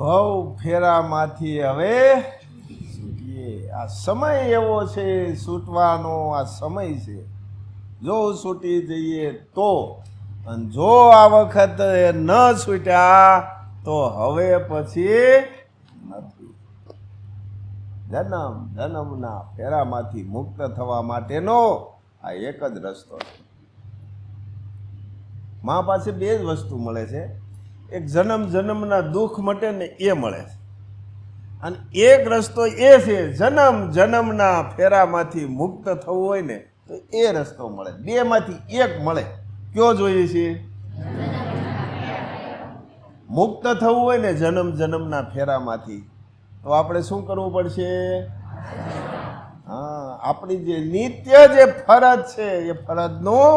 ભવ ફેરામાંથી હવે છૂટીએ. આ સમય એવો છે, છૂટવાનો આ સમય છે. જો છૂટી જઈએ તો, અને જો આ વખતે ન છૂટ્યા તો હવે પછી નથી. જન્મ જન્મના ફેરામાંથી મુક્ત થવા માટેનો આ એક જ રસ્તો છે. મા પાસે બે જ વસ્તુ મળે છે. એક જન્મ જન્મના દુઃખ મટે ને એ મળે છે, અને એક રસ્તો એ છે જન્મ જન્મના ફેરામાંથી મુક્ત થવું હોય ને તો એ રસ્તો મળે. બેમાંથી એક મળે. કયો જોઈએ છે? મુક્ત થવું હોય ને જન્મ જન્મના ફેરામાંથી તો આપણે શું કરવું પડશે? હા, આપણી જે નિત્ય જે ફરજ છે એ ફરજનું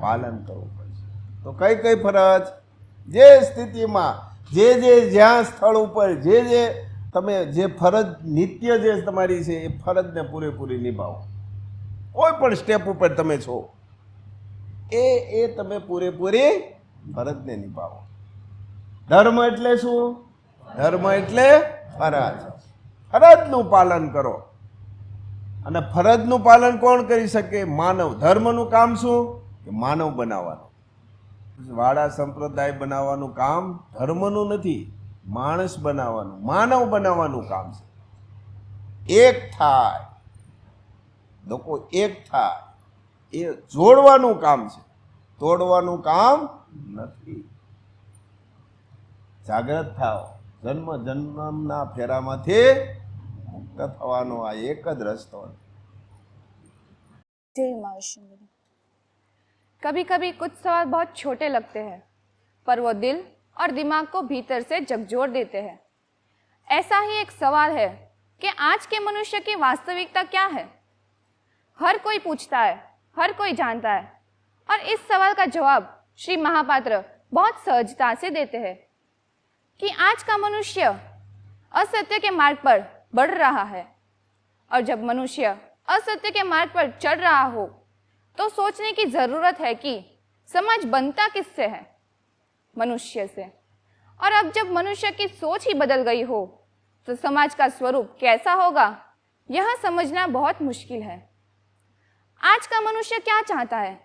પાલન કરવું પડશે. તો કઈ કઈ ફરજ? જે સ્થિતિમાં જે જ્યાં સ્થળ ઉપર જે તમે જે ફરજ નિત્ય જે તમારી છે એ ફરજને પૂરેપૂરી નિભાવો. કોઈ પણ સ્ટેપ ઉપર તમે છો એ તમે પૂરેપૂરી ફરજને નિભાવો. ધર્મ એટલે શું? ધર્મ એટલે ફરજ. ફરજનું પાલન કરો. અને ફરજનું પાલન કોણ કરી શકે? માનવ. ધર્મનું કામ શું? કે માનવ બનાવવાનું. વાળા સંપ્રદાય બનાવવાનું કામ ધર્મનું નથી, માણસ બનાવવાનું, માનવ બનાવવાનું કામ છે. એક થાય, લોકો એક થાય, એ જોડવાનું કામ છે, તોડવાનું કામ નથી. જાગ્રત થાવ. જન્મ જન્મના ફેરામાંથી મુક્ત થવાનો આ એક જ રસ્તો છે. जय माँ वैष्णो। कभी कभी कुछ सवाल बहुत छोटे लगते हैं, पर वो दिल और दिमाग को भीतर से झकझोर देते हैं। ऐसा ही एक सवाल है कि आज के मनुष्य की वास्तविकता क्या है? हर कोई पूछता है, हर कोई जानता है, और इस सवाल का जवाब श्री महापात्र बहुत सहजता से देते हैं कि आज का मनुष्य असत्य के मार्ग पर बढ़ रहा है, और जब मनुष्य असत्य के मार्ग पर चढ़ रहा हो तो सोचने की जरूरत है कि समाज बनता किससे है? मनुष्य से। और अब जब मनुष्य की सोच ही बदल गई हो तो समाज का स्वरूप कैसा होगा, यह समझना बहुत मुश्किल है। आज का मनुष्य क्या चाहता है?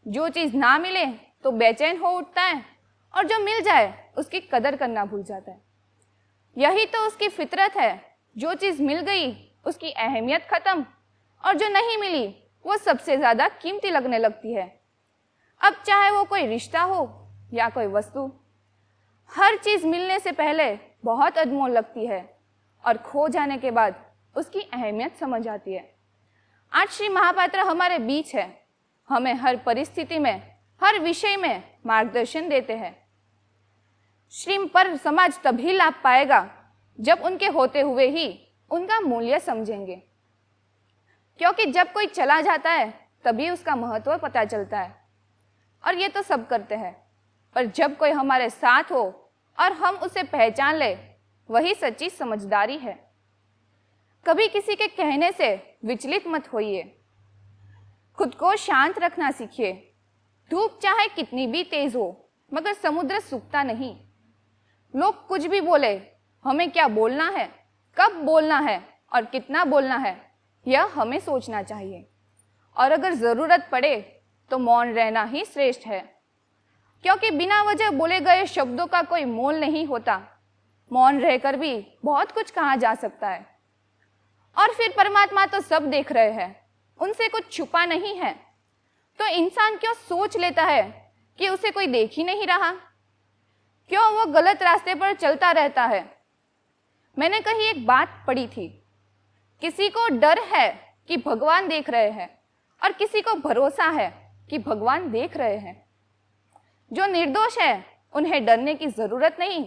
जो चीज ना मिले तो बेचैन हो उठता है, और जो मिल जाए उसकी कदर करना भूल जाता है। यही तो उसकी फितरत है। जो चीज मिल गई उसकी अहमियत खत्म, और जो नहीं मिली वो सबसे ज्यादा कीमती लगने लगती है। अब चाहे वो कोई रिश्ता हो या कोई वस्तु, हर चीज मिलने से पहले बहुत अनमोल लगती है, और खो जाने के बाद उसकी अहमियत समझ आती है। आज श्री महापात्र हमारे बीच है, हमें हर परिस्थिति में, हर विषय में मार्गदर्शन देते हैं। श्री पर समाज तभी लाभ पाएगा जब उनके होते हुए ही उनका मूल्य समझेंगे, क्योंकि जब कोई चला जाता है तभी उसका महत्व पता चलता है, और ये तो सब करते हैं, पर जब कोई हमारे साथ हो और हम उसे पहचान ले, वही सच्ची समझदारी है। कभी किसी के कहने से विचलित मत होइए, खुद को शांत रखना सीखिए। धूप चाहे कितनी भी तेज हो, मगर समुद्र सूखता नहीं। लोग कुछ भी बोले, हमें क्या बोलना है, कब बोलना है और कितना बोलना है, यह हमें सोचना चाहिए। और अगर ज़रूरत पड़े तो मौन रहना ही श्रेष्ठ है, क्योंकि बिना वजह बोले गए शब्दों का कोई मोल नहीं होता। मौन रहकर भी बहुत कुछ कहा जा सकता है। और फिर परमात्मा तो सब देख रहे हैं, उनसे कुछ छुपा नहीं है, तो इंसान क्यों सोच लेता है कि उसे कोई देख ही नहीं रहा? क्यों वो गलत रास्ते पर चलता रहता है? मैंने कहीं एक बात पढ़ी थी, किसी को डर है कि भगवान देख रहे हैं, और किसी को भरोसा है कि भगवान देख रहे हैं। जो निर्दोष है उन्हें डरने की जरूरत नहीं,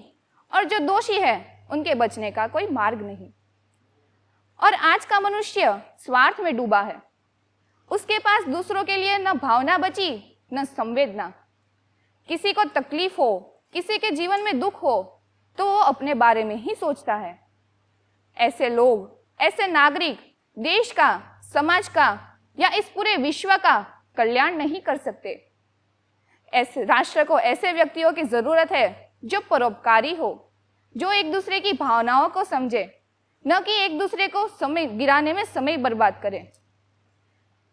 और जो दोषी है उनके बचने का कोई मार्ग नहीं। और आज का मनुष्य स्वार्थ में डूबा है। उसके पास दूसरों के लिए न भावना बची न संवेदना। किसी को तकलीफ हो, किसी के जीवन में दुख हो, तो वो अपने बारे में ही सोचता है। ऐसे लोग, ऐसे नागरिक देश का, समाज का या इस पूरे विश्व का कल्याण नहीं कर सकते। ऐसे राष्ट्र को ऐसे व्यक्तियों की जरूरत है जो परोपकारी हो, जो एक दूसरे की भावनाओं को समझे, न कि एक दूसरे को समय गिराने में समय बर्बाद करे।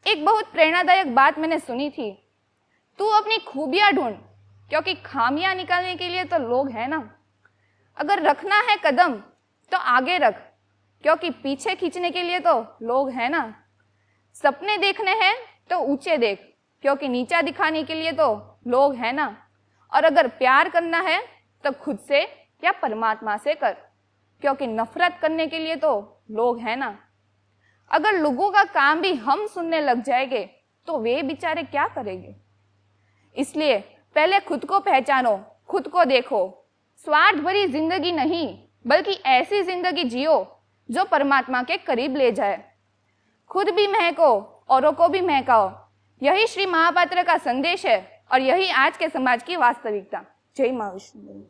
एक बहुत प्रेरणादायक बात मैंने सुनी थी, तू अपनी खूबियां ढूंढ, क्योंकि खामियां निकालने के लिए तो लोग हैं ना। अगर रखना है कदम तो आगे रख, क्योंकि पीछे खींचने के लिए तो लोग हैं ना। सपने देखने हैं तो ऊंचे देख, क्योंकि नीचा दिखाने के लिए तो लोग हैं ना। और अगर प्यार करना है तो खुद से या परमात्मा से कर, क्योंकि नफरत करने के लिए तो लोग हैं ना। अगर लोगों का काम भी हम सुनने लग जाएंगे तो वे बेचारे क्या करेंगे। इसलिए पहले खुद को पहचानो, खुद को देखो। स्वार्थ भरी जिंदगी नहीं, बल्कि ऐसी जिंदगी जियो जो परमात्मा के करीब ले जाए। खुद भी महको, औरों को भी महकाओ। यही श्री महापात्र का संदेश है और यही आज के समाज की वास्तविकता। जय माँ विष्णु।